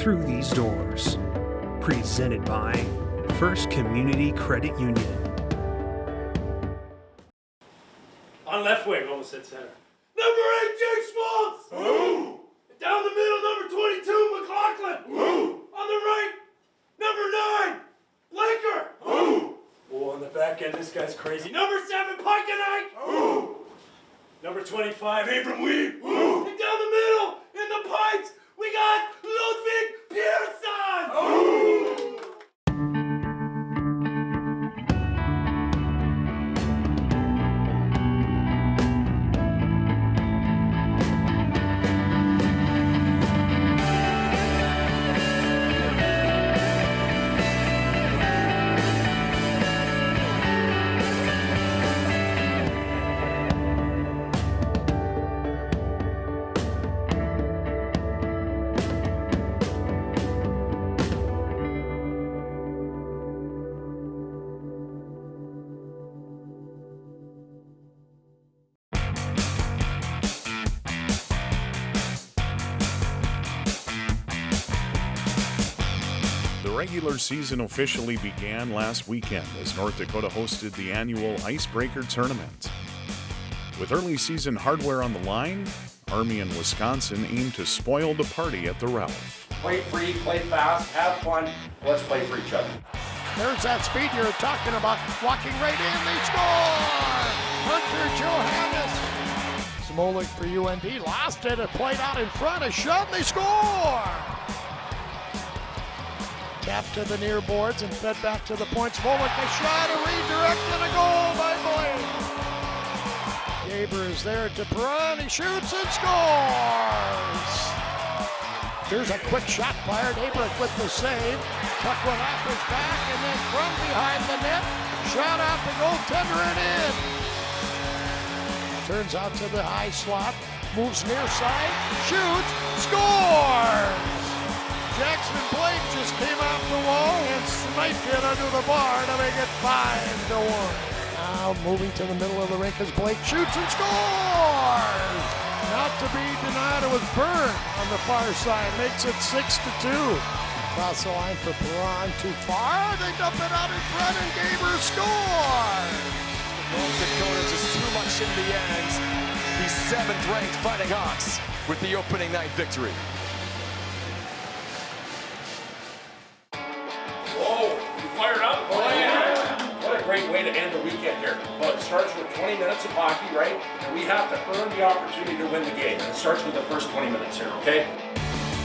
through these doors. Presented by First Community Credit Union. On left wing, almost at center. Number 8, Jake Schmaltz! Ooh. Down the middle, number 22, McLaughlin! Ooh. On the right, number 9, Blanker! Ooh. Oh, on the back end, this guy's crazy. Number 7, Pikenite! Ooh. Number 25, Abram Weed! Ooh. And down the middle, in the pipes, we got Ludwig Pearson! Ooh. The regular season officially began last weekend as North Dakota hosted the annual Icebreaker Tournament. With early season hardware on the line, Army and Wisconsin aimed to spoil the party at the Ralph. Play free, play fast, have fun, let's play for each other. There's that speed you're talking about, walking right in, they score! Hunter Johannes. Smolik for UND, lost it, played out in front, a shot, they score! Tapped to the near boards and fed back to the points. Smolik, a shot, a redirect, and a goal by Blake. Gaber is there to Perron, he shoots and scores! Here's a quick shot fired, Abrams with the save. Tuck one off his back, and then from behind the net, shot off the goaltender and in. Turns out to the high slot, moves near side, shoots, scores! Jackson Blake just came off the wall and sniped it under the bar to make it 5-1. Now moving to the middle of the rink as Blake shoots and scores! Not to be denied, it was Berg on the far side, makes it 6-2. Cross the line for Perron, too far, they dump it out in front and Gaber scores! North Dakota just too much in the end. The 7th ranked Fighting Hawks with the opening night victory. Whoa, you fired up? Oh yeah! What a great way to end the weekend here. Well, it starts with 20 minutes of hockey, right? We have to earn the opportunity to win the game. And it starts with the first 20 minutes here, okay?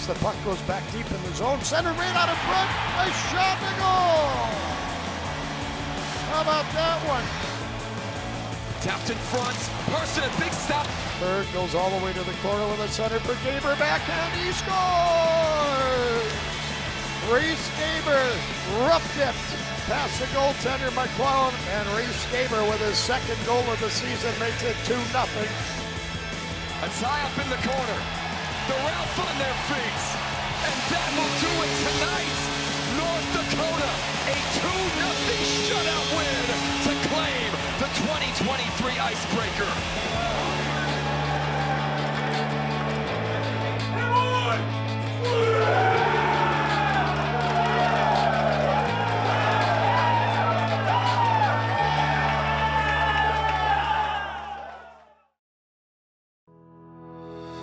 As the puck goes back deep in the zone, center man out in front, a shot to goal! How about that one? Tapped in front, Person, a big stop. Berg goes all the way to the corner with the center for Gaber, backhand, he scores! Reese Gaber, rough-tipped past the goaltender McClellan, and Reese Gaber with his second goal of the season makes it 2-0. A tie up in the corner. The Ralph on their feet. And that will do it tonight. North Dakota, a 2-0 shutout win to claim the 2023 Icebreaker.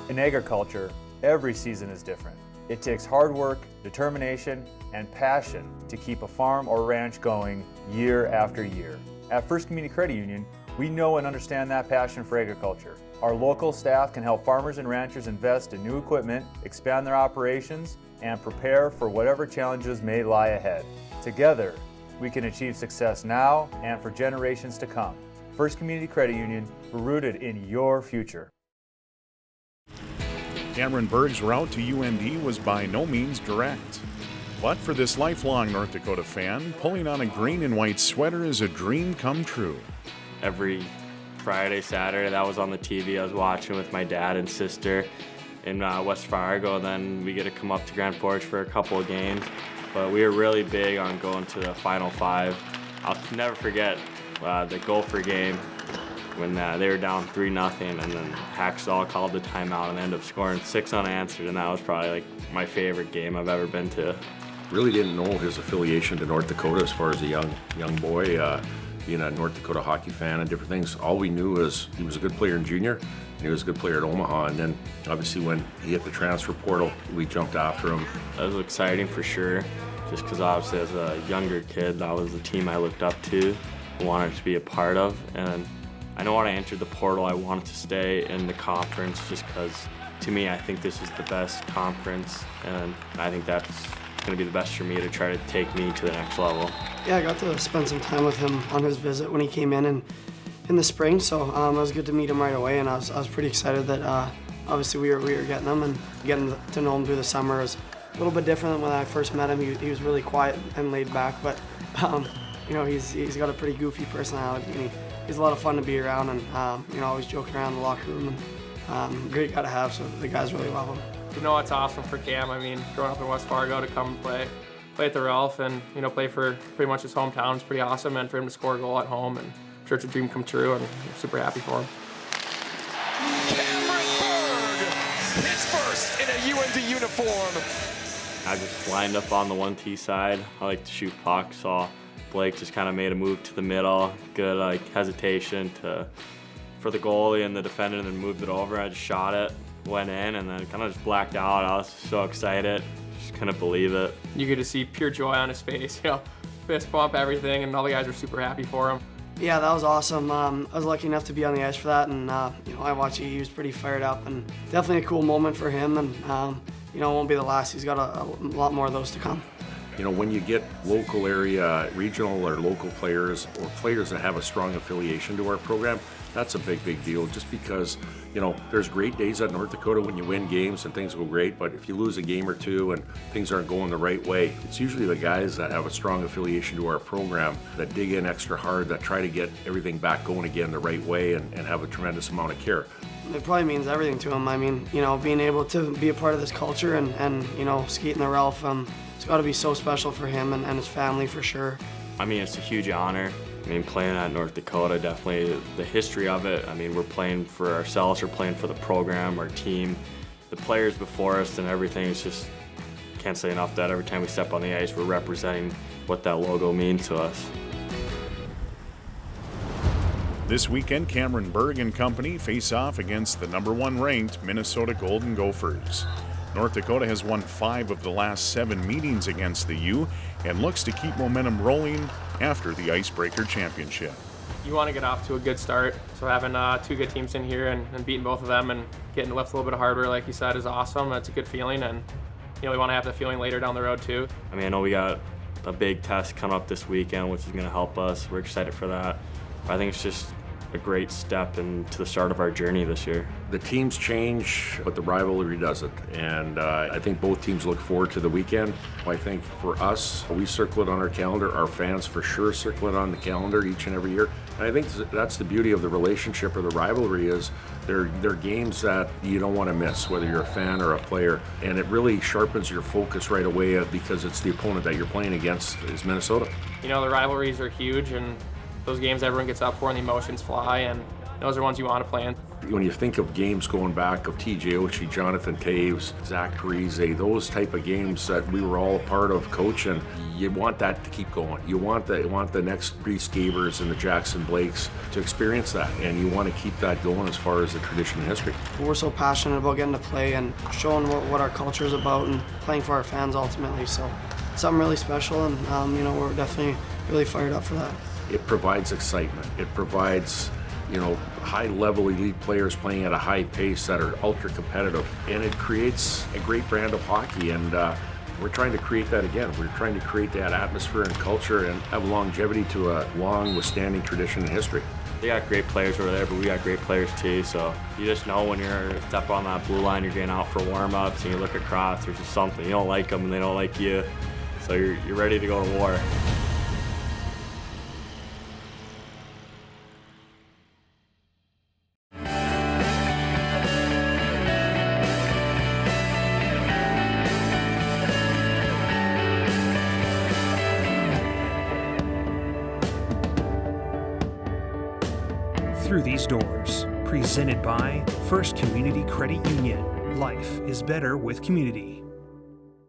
In agriculture, every season is different. It takes hard work, determination, and passion to keep a farm or ranch going year after year. At First Community Credit Union, we know and understand that passion for agriculture. Our local staff can help farmers and ranchers invest in new equipment, expand their operations, and prepare for whatever challenges may lie ahead. Together, we can achieve success now and for generations to come. First Community Credit Union, we're rooted in your future. Cameron Berg's route to UND was by no means direct. But for this lifelong North Dakota fan, pulling on a green and white sweater is a dream come true. Every Friday, Saturday, that was on the TV. I was watching with my dad and sister in West Fargo. Then we get to come up to Grand Portage for a couple of games. But we were really big on going to the Final Five. I'll never forget the Gopher game. when they were down 3-0, and then Hacksaw called the timeout and ended up scoring 6 unanswered, and that was probably like my favorite game I've ever been to. Really didn't know his affiliation to North Dakota as far as a young boy, being a North Dakota hockey fan and different things. All we knew is he was a good player in junior, and he was a good player at Omaha. And then obviously when he hit the transfer portal, we jumped after him. That was exciting for sure, just because obviously as a younger kid, that was the team I looked up to, wanted to be a part of. And I know when I entered the portal, I wanted to stay in the conference just because, to me, I think this is the best conference, and I think that's going to be the best for me to try to take me to the next level. Yeah, I got to spend some time with him on his visit when he came in the spring, so it was good to meet him right away, and I was pretty excited that obviously we were getting him, and getting to know him through the summer is a little bit different than when I first met him. He was really quiet and laid back, but you know, he's got a pretty goofy personality, and he's a lot of fun to be around, and you know, always joking around in the locker room, and great guy to have, so the guys really love him. You know, it's awesome for Cam. I mean, growing up in West Fargo to come play at the Ralph and, you know, play for pretty much his hometown is pretty awesome, and for him to score a goal at home, and I'm sure it's a dream come true, and I'm super happy for him. Berg, his first in a UND uniform. I just lined up on the 1T side. I like to shoot pucks, so Blake just kind of made a move to the middle, good like hesitation for the goalie and the defender, and then moved it over. I just shot it, went in, and then kind of just blacked out. I was so excited, just couldn't believe it. You get to see pure joy on his face, you know, fist bump, everything, and all the guys were super happy for him. Yeah, that was awesome. I was lucky enough to be on the ice for that, and you know, I watched he was pretty fired up, and definitely a cool moment for him, and you know, it won't be the last. He's got a lot more of those to come. You know, when you get local area, regional or local players, or players that have a strong affiliation to our program, that's a big, big deal, just because, you know, there's great days at North Dakota when you win games and things go great, but if you lose a game or two and things aren't going the right way, it's usually the guys that have a strong affiliation to our program that dig in extra hard, that try to get everything back going again the right way, and have a tremendous amount of care. It probably means everything to him. I mean, you know, being able to be a part of this culture and you know, skate in the Ralph, it's got to be so special for him and his family for sure. I mean, it's a huge honor. I mean, playing at North Dakota, definitely the history of it. I mean, we're playing for ourselves, we're playing for the program, our team, the players before us, and everything. It's just, can't say enough that every time we step on the ice, we're representing what that logo means to us. This weekend, Cameron Berg and company face off against the #1 ranked Minnesota Golden Gophers. North Dakota has won 5 of the last 7 meetings against the U and looks to keep momentum rolling after the Icebreaker Championship. You want to get off to a good start, so having 2 good teams in here and beating both of them and getting to lift a little bit harder, like you said, is awesome. It's a good feeling, and you know, we want to have the feeling later down the road too. I mean, I know we got a big test coming up this weekend, which is going to help us. We're excited for that. I think it's just a great step into the start of our journey this year. The teams change, but the rivalry doesn't, and I think both teams look forward to the weekend. I think for us, we circle it on our calendar. Our fans for sure circle it on the calendar each and every year. And I think that's the beauty of the relationship or the rivalry, is they're games that you don't want to miss, whether you're a fan or a player. And it really sharpens your focus right away, because it's the opponent that you're playing against is Minnesota. You know, the rivalries are huge, and those games everyone gets up for and the emotions fly, and those are ones you want to play in. When you think of games going back of TJ Oshie, Jonathan Taves, Zach Parise, those type of games that we were all a part of coaching, you want that to keep going. You want the next Reese Gabers and the Jackson Blakes to experience that, and you want to keep that going as far as the tradition and history. We're so passionate about getting to play and showing what our culture is about and playing for our fans ultimately, so it's something really special, and you know, we're definitely really fired up for that. It provides excitement. It provides, you know, high-level elite players playing at a high pace that are ultra-competitive, and it creates a great brand of hockey, and we're trying to create that again. We're trying to create that atmosphere and culture and have longevity to a long withstanding tradition and history. They got great players over there, but we got great players too, so you just know when you're step on that blue line, you're getting out for warm-ups, and you look across, there's just something. You don't like them, and they don't like you, so you're ready to go to war. through these doors. Presented by First Community Credit Union. Life is better with community.